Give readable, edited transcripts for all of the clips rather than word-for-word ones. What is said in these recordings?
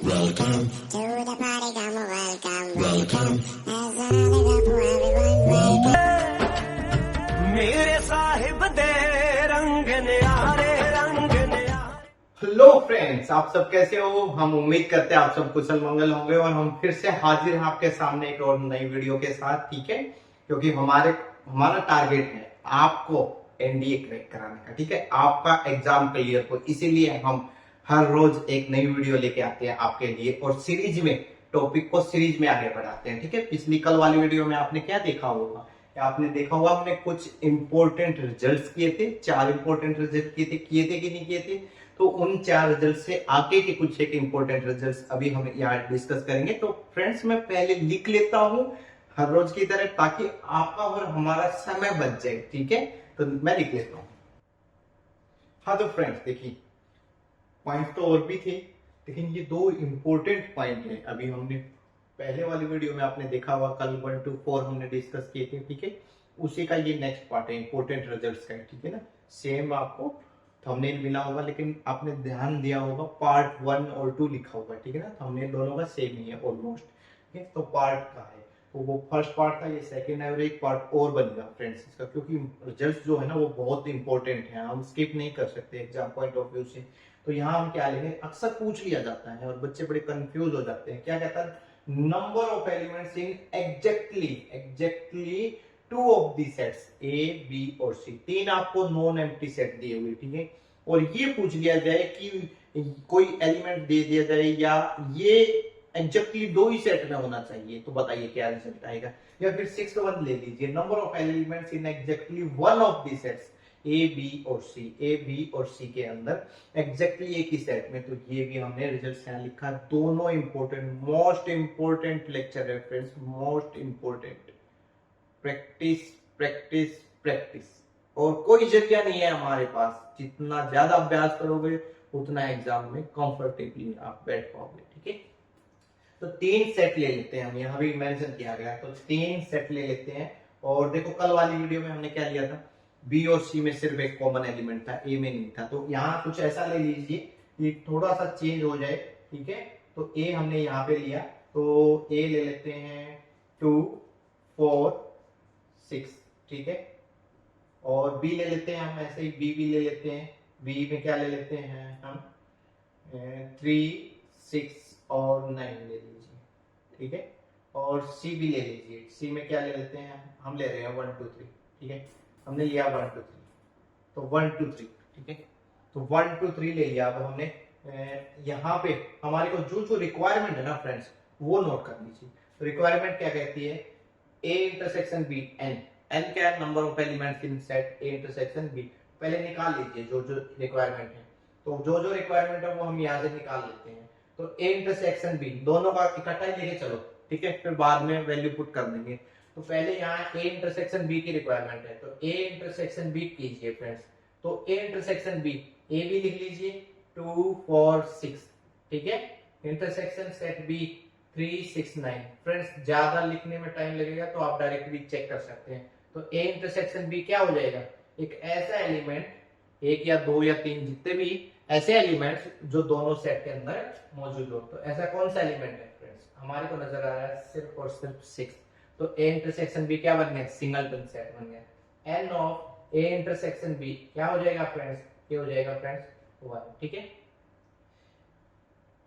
Welcome to the party, come on, welcome. There's another cup for everyone. मेरे साहिब दे रंग न्यारे रंग न्यारे। Hello friends, आप सब कैसे हो। हम उम्मीद करते हैं आप सब कुशल मंगल होंगे और हम फिर से हाजिर हैं आपके सामने एक और नई वीडियो के साथ। ठीक है, क्योंकि हमारा टारगेट है आपको एनडीए क्रैक कराने का। ठीक है, आपका एग्जाम क्लियर हो, इसीलिए हम हर रोज एक नई वीडियो लेके आते हैं आपके लिए और सीरीज में टॉपिक को सीरीज में आगे बढ़ाते हैं। ठीक है, पिछली कल वाली वीडियो में आपने क्या देखा होगा, आपने देखा होगा हमने कुछ इंपॉर्टेंट रिजल्ट्स किए थे, 4 इंपॉर्टेंट रिजल्ट किए थे कि नहीं किए थे। तो उन 4 रिजल्ट से आगे के कुछ एक इंपॉर्टेंट रिजल्ट्स अभी हम यहाँ डिस्कस करेंगे। तो फ्रेंड्स, मैं पहले लिख लेता हूँ हर रोज की तरह, ताकि आपका और हमारा समय बच जाए। ठीक है, तो मैं लिख लेता हूँ। हाँ तो फ्रेंड्स देखिए, पॉइंट तो और भी थे, लेकिन ये 2 इंपॉर्टेंट पॉइंट है। अभी हमने पहले वाली वीडियो में आपने देखा हुआ, कल 1 to 4 हमने डिस्कस किए थे। ठीक है, उसी का ये नेक्स्ट पार्ट है, इंपॉर्टेंट रिजल्ट्स का। ठीक है ना, सेम आपको थंबनेल मिला होगा, लेकिन आपने ध्यान दिया होगा पार्ट 1 और 2 लिखा होगा। ठीक है ना, थंबनेल दोनों का सेम ही है ऑलमोस्ट। ठीक है, तो पार्ट का है, तो वो फर्स्ट पार्ट था, ये सेकंड है और एक पार्ट और बनेगा फ्रेंड्स इसका, क्योंकि रिजल्ट्स जो है ना वो बहुत इंपॉर्टेंट है, हम स्किप नहीं कर सकते एग्जाम पॉइंट ऑफ व्यू से। तो यहाँ हम क्या लेंगे, अक्सर पूछ लिया जाता है और बच्चे बड़े कंफ्यूज हो जाते हैं। क्या कहता है, number of elements in exactly 2 of the sets A B और सी। 3 आपको नॉन एम्प्टी सेट दिए हुए। ठीक है, और ये पूछ लिया जाए कि कोई एलिमेंट दे दिया जाए या ये एग्जैक्टली 2 ही सेट में होना चाहिए, तो बताइए क्या रिजल्ट आएगा। या फिर 6th वन ले लीजिए, number of elements in exactly 1 of the sets A B और सी के अंदर एग्जैक्टली एक ही सेट में। तो ये भी हमने रिजल्ट यहाँ लिखा। दोनों इंपॉर्टेंट, मोस्ट इंपॉर्टेंट लेक्चर है friends, most important. Practice practice practice, और कोई जरिया नहीं है हमारे पास। जितना ज्यादा अभ्यास करोगे उतना एग्जाम में कंफर्टेबली आप बैठ पाओगे। ठीक है, तो 3 सेट ले लेते हैं हम, यहाँ भी मेंशन किया गया है, तो 3 सेट ले लेते हैं। और देखो कल वाली वीडियो में हमने क्या लिया था, बी और सी में सिर्फ एक कॉमन एलिमेंट था, ए में नहीं था। तो यहाँ कुछ ऐसा ले लीजिए कि थोड़ा सा चेंज हो जाए। ठीक है, तो ए हमने यहाँ पे लिया, तो ए ले लेते हैं 2 4 6। ठीक है, और बी ले लेते हैं हम ऐसे ही, बी भी ले लेते हैं। बी में क्या ले लेते हैं हम, 3 6 और 9 ले लीजिए। ठीक है, और सी भी ले लीजिए। सी में क्या ले लेते हैं हम ले रहे हैं 1 2 3। ठीक है, हमने लिया 1 2 3, तो 1 2 3। ठीक है, तो 1 2 3 ले लिया। अब हमने यहाँ पे हमारे को जो जो रिक्वायरमेंट है ना फ्रेंड्स, वो नोट कर लीजिए। तो रिक्वायरमेंट क्या कहती है, A intersection B n. N क्या है, number of elements in set A intersection B. पहले निकाल लीजिए जो जो रिक्वायरमेंट है, तो जो जो रिक्वायरमेंट है वो हम यहाँ से निकाल लेते हैं। तो ए इंटरसेक्शन बी, दोनों का इकट्ठा ही लेके चलो। ठीक है, फिर बाद में वैल्यू पुट कर देंगे। तो पहले यहाँ ए इंटरसेक्शन बी की रिक्वायरमेंट है, तो ए इंटरसेक्शन बी कीजिए फ्रेंड्स। तो ए इंटरसेक्शन बी, ए भी लिख लीजिए 2 4 6। ठीक है, इंटरसेक्शन सेट बी 3 6 9। फ्रेंड्स ज्यादा लिखने में टाइम लगेगा तो आप डायरेक्टली चेक कर सकते हैं। तो ए इंटरसेक्शन बी क्या हो जाएगा, एक ऐसा एलिमेंट, एक या 2 या 3 जितने भी ऐसे एलिमेंट्स जो दोनों सेट के अंदर मौजूद हो। तो ऐसा कौन सा एलिमेंट है फ्रेंड्स, हमारे को नजर आ रहा है सिर्फ और सिर्फ 6। तो ए इंटरसेक्शन बी क्या बन गया, सिंगलटन सेट बन गया। N of A intersection B क्या हो जाएगा फ्रेंड्स, ये हो जाएगा फ्रेंड्स 1। ठीक है,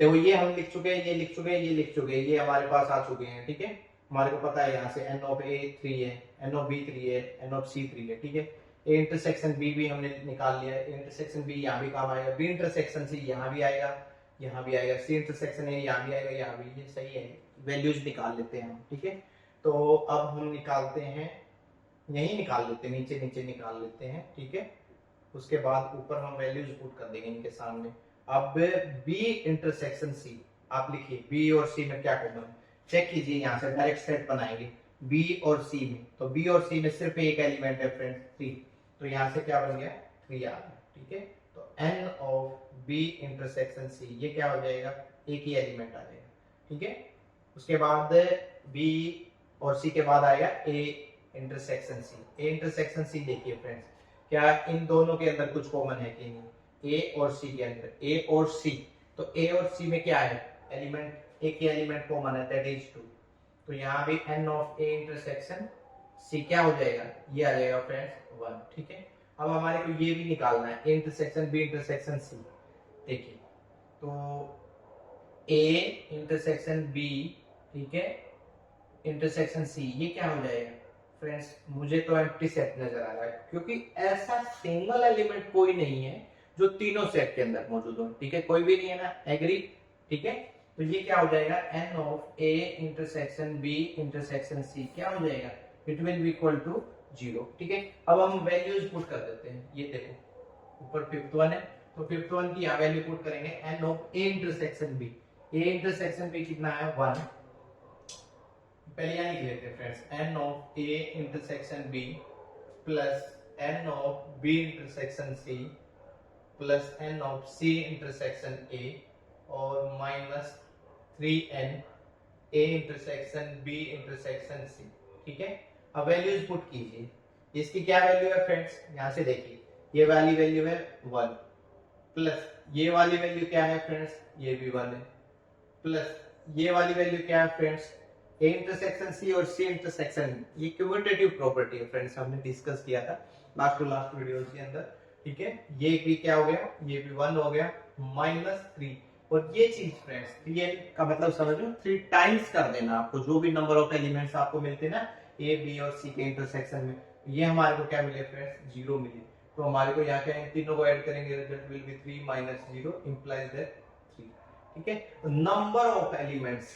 तो ये हम लिख चुके हैं, ये लिख चुके हैं, ये लिख चुके हैं, ये हमारे पास आ चुके हैं। ठीक है, हमारे को पता है यहाँ से एन ऑफ ए 3 है, एन ऑफ बी 3 है, एन ऑफ सी 3 है। ठीक है, ए इंटरसेक्शन बी भी हमने निकाल लिया है। ए इंटरसेक्शन बी यहाँ भी काम आएगा, बी इंटरसेक्शन सी यहाँ भी आएगा, यहाँ भी आएगा, सी इंटरसेक्शन ए यहाँ भी आएगा, यहाँ भी। ये सही है, वैल्यूज निकाल लेते हैं हम। ठीक है, तो अब हम निकालते हैं, यही निकाल लेते हैं, नीचे नीचे निकाल लेते हैं। ठीक है, उसके बाद ऊपर हम वैल्यूज पुट कर देंगे इनके सामने। अब बी इंटरसेक्शन सी आप लिखिए, बी और सी में क्या कॉमन है चेक कीजिए, यहाँ से डायरेक्ट सेट बनाएंगे बी और सी में। तो बी और सी में सिर्फ एक एलिमेंट है फ्रेंड्स 3, तो यहाँ से क्या बन गया 3 आ गया। ठीक है, तो n of B intersection C, ये क्या हो जाएगा, एक ही एलिमेंट आ जाएगा। ठीक है, उसके बाद बी और सी के बाद आएगा A intersection C. A intersection C देखिए फ्रेंड्स, क्या इन दोनों के अंदर कुछ कॉमन है कि नहीं, ए और सी के अंदर, ए और सी। तो ए और सी में क्या है, एलिमेंट एक ही एलिमेंट कॉमन है, दैट इज 2। तो यहाँ भी n of a intersection c क्या हो जाएगा, ये आ जाएगा फ्रेंड्स 1। ठीक है, अब हमारे को ये भी निकालना है a intersection b intersection c। देखिए तो a इंटरसेक्शन b, ठीक है, इंटरसेक्शन c, ये क्या हो जाएगा फ्रेंड्स, मुझे तो एम्प्टी सेट नजर आ रहा है, क्योंकि ऐसा सिंगल एलिमेंट कोई नहीं है जो तीनों सेट के अंदर मौजूद हो। ठीक है, कोई भी नहीं है ना, एग्री। ठीक है, तो ये क्या हो जाएगा, n of a intersection b intersection c क्या हो जाएगा, it will be equal to 0। ठीक है, अब हम वैल्यूज पुट कर देते हैं। ये देखो ऊपर फिफ्थ वन है, तो फिफ्थ वन की यहाँ वैल्यू पुट करेंगे, n of a intersection b, a intersection b कितना है 1। पहले यहाँ लिख लेते हैं friends, n of a intersection b plus n of b intersection c plus n of c intersection a और minus 3n a intersection b intersection c। ठीक है, अब वैल्यूज पुट कीजिए। इसकी क्या वैल्यू है फ्रेंड्स, यहाँ से देखिए, ये वाली वैल्यू है 1 प्लस ये वाली वैल्यू क्या है फ्रेंड्स, ये भी 1 है, प्लस ये वाली वैल्यू क्या है फ्रेंड्स, a इंटरसेक्शन c और c इंटरसेक्शन, ये क्यूमुलेटिव प्रॉपर्टी है फ्रेंड्स, हमने डिस्कस किया था लास्ट टू लास्ट वीडियोस के अंदर। ठीक है, ये भी क्या हो गया, ये भी 1 हो गया, माइनस 3, और ये चीज फ्रेंड्स 3n का मतलब समझ लो 3 टाइम्स कर देना आपको, जो भी नंबर ऑफ एलिमेंट्स आपको मिलते हैं ना a b और c के इंटरसेक्शन में, ये हमारे को क्या मिले फ्रेंड्स, 0 मिले। तो हमारे को यहाँ क्या है, तीनों को ऐड करेंगे, result will be 3 minus 0 implies that 3। ठीक है, number of elements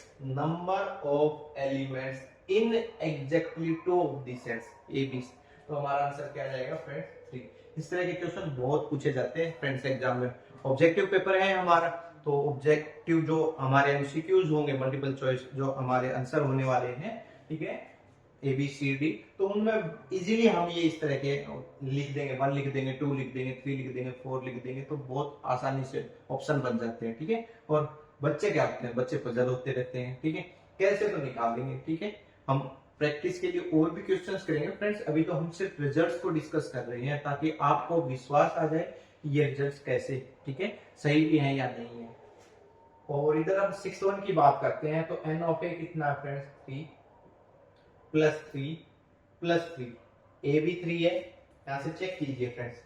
in exactly 2 of the sets a b, तो हमारा आंसर क्या जाएगा फ्रेंड्स 3। इस तरह के क्वेश्चन बहुत पूछे जाते हैं फ्रेंड्स एग्जाम में। ऑब्जेक्टिव पेपर है हमारा, तो ऑब्जेक्टिव जो हमारे एमसीक्यूज होंगे, मल्टीपल चॉइस जो हमारे आंसर होने वाले हैं, ठीक है, ए बी सी डी, तो उनमें इजीली हम ये इस तरह के लिख देंगे, 1 लिख देंगे, 2 लिख देंगे, 3 लिख देंगे, 4 लिख देंगे, तो बहुत आसानी से ऑप्शन बन जाते हैं। ठीक है, और बच्चे क्या करते हैं, बच्चे पजल होते रहते हैं। ठीक है, कैसे तो निकाल देंगे। ठीक है, हम प्रैक्टिस के लिए और भी क्वेश्चंस करेंगे फ्रेंड्स, अभी तो हम सिर्फ रिजल्ट्स को डिस्कस कर रहे हैं, ताकि आपको विश्वास आ जाए ये रिजल्ट्स कैसे, ठीक है, सही भी है या नहीं है। और इधर हम 6 की बात करते हैं, तो n ऑफ a कितना है फ्रेंड्स, 3 प्लस 3 प्लस 3, a भी 3 है, यहाँ से चेक कीजिए friends,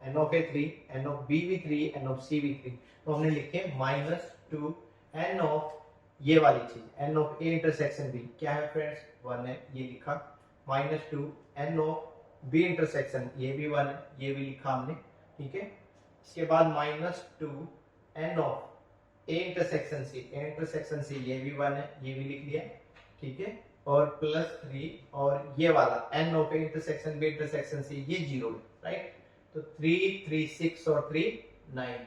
n of a 3, n of b भी 3, n ऑफ c भी 3, तो हमने लिखे -2 n ऑफ ये वाली चीज, n of a intersection b क्या है फ्रेंड्स 1 है, ये लिखा, -2 n ऑफ b इंटरसेक्शन, ये भी 1 है, ये भी लिखा हमने। ठीक है, इसके बाद -2 n of a intersection c, ये भी 1 है, ये भी लिख लिया। ठीक है, और +3 और ये वाला n of a intersection b intersection c, ये 0 है, राइट। तो 3 3 6 और 3 9,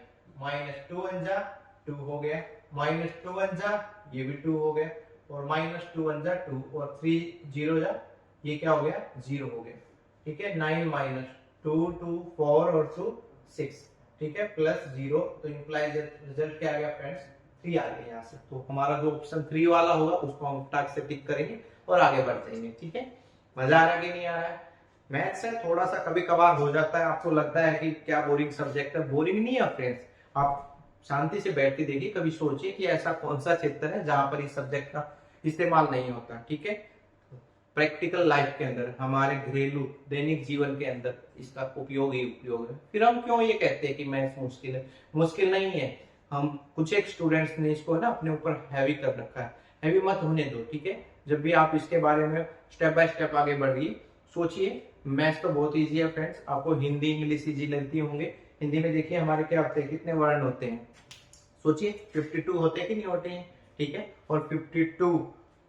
-2 1 जा 2 हो गया, -2 1 जा ये भी 2 हो गया, और -2 1 जा 2 और 3 0 जा, ये क्या हो गया 0 हो गया। ठीक है, 9 -2 2 4 और 2 6, ठीक है, +0, तो इंप्लाइज रिजल्ट क्या आ गया फ्रेंड्स 3 आ गया यहाँ से। तो हमारा जो ऑप्शन 3 वाला होगा उसको हम टाक से टिक करेंगे और आगे बढ़ जाएंगे। ठीक है, मजा आ रहा है कि नहीं आ रहा है। मैथ्स है थोड़ा सा कभी कभार हो जाता है, आपको लगता है कि क्या बोरिंग सब्जेक्ट है, बोरिंग नहीं है फ्रेंड्स। आप शांति से बैठ के देखिए, कभी सोचिए कि ऐसा कौन सा क्षेत्र है जहां पर इस सब्जेक्ट का इस्तेमाल नहीं होता। ठीक है, प्रैक्टिकल लाइफ के अंदर, हमारे घरेलू दैनिक जीवन के अंदर इसका उपयोग ही उपयोग है। फिर हम क्यों ये कहते हैं कि मैथ्स मुश्किल है, मुश्किल नहीं है। हम कुछ एक स्टूडेंट्स ने इसको ना अपने ऊपर हैवी कर रखा है, हैवी मत होने दो। ठीक है, जब भी आप इसके बारे में स्टेप बाय स्टेप आगे बढ़िए, सोचिए। मैथ्स तो बहुत इजी है फ्रेंड्स, आपको हिंदी इंग्लिश इजी लगती होंगे। हिंदी में देखिए हमारे क्या होते हैं, कितने वर्ण होते हैं, सोचिए 52 होते हैं कि नहीं होते हैं। ठीक है, और 52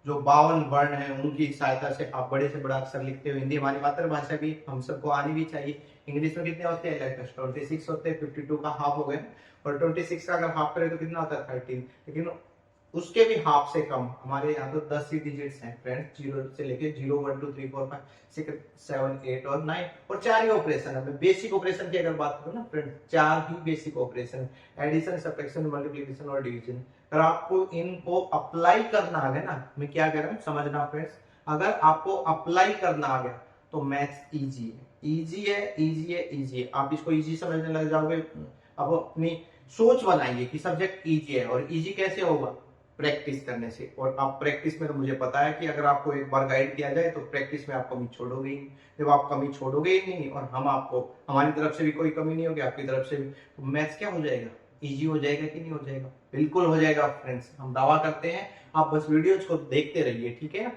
जो 52 वर्ण है उनकी सहायता से आप बड़े से बड़ा अक्षर लिखते हो। हिंदी हमारी मातृभाषा भी, हम सबको आनी भी चाहिए। इंग्लिश में कितने होते हैं, 26 होते हैं, 52 का हाफ हो गए, और 26 का अगर हाफ करें तो कितना होता है 13, लेकिन उसके भी हाफ से कम हमारे यहाँ तो 10 ही डिजिट्स हैं फ्रेंड्स, 0 से लेके 0 1 2 3 4 5 6 7 8 और 9, और 4 ही ऑपरेशन है। बेसिक ऑपरेशन की अगर बात करूँ ना फ्रेंड, 4 ही basic operation, addition, subtraction, multiplication और डिवीजन। अगर आपको इनको अप्लाई करना आ गया ना, मैं क्या कह रहा हूँ समझना फ्रेंड्स, अगर आपको अप्लाई करना आ गया तो मैथ्स इजी है, इजी है, इजी है, इजी है। आप इसको इजी समझने लग जाओगे। अब अपनी सोच बनाइए कि सब्जेक्ट इजी है, और इजी कैसे होगा, प्रैक्टिस करने से। और आप प्रैक्टिस में तो मुझे पता है कि अगर आपको एक बार गाइड किया जाए तो प्रैक्टिस में आप कमी छोड़ोगे ही नहीं। जब आप कमी छोड़ोगे ही नहीं और हम आपको, हमारी तरफ से भी कोई कमी नहीं होगी, आपकी तरफ से भी, तो मैथ्स क्या हो जाएगा, इजी हो जाएगा कि नहीं हो जाएगा? बिल्कुल हो जाएगा फ्रेंड्स, हम दावा करते हैं। आप बस वीडियोज को देखते रहिए, ठीक है ना?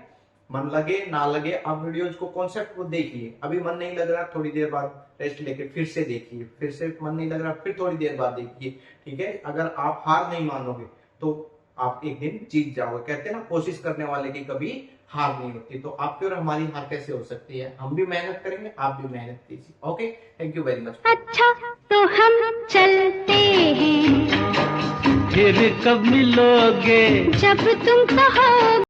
मन लगे ना लगे आप वीडियोज को, कॉन्सेप्ट को देखिए। अभी मन नहीं लग रहा, थोड़ी देर बाद रेस्ट लेके फिर से देखिए, फिर से मन नहीं लग रहा, फिर थोड़ी देर बाद देखिए, ठीक है? अगर आप हार नहीं मानोगे तो आप एक दिन जीत जाओगे। कहते हैं ना, कोशिश करने वाले की कभी हार नहीं होती। तो आपकी और हमारी हार कैसे हो सकती है? हम भी मेहनत करेंगे, आप भी मेहनत कीजिए। Okay, thank you very much. अच्छा तो हम चलते हैं, फिर कब मिलोगे? जब तुम कहो।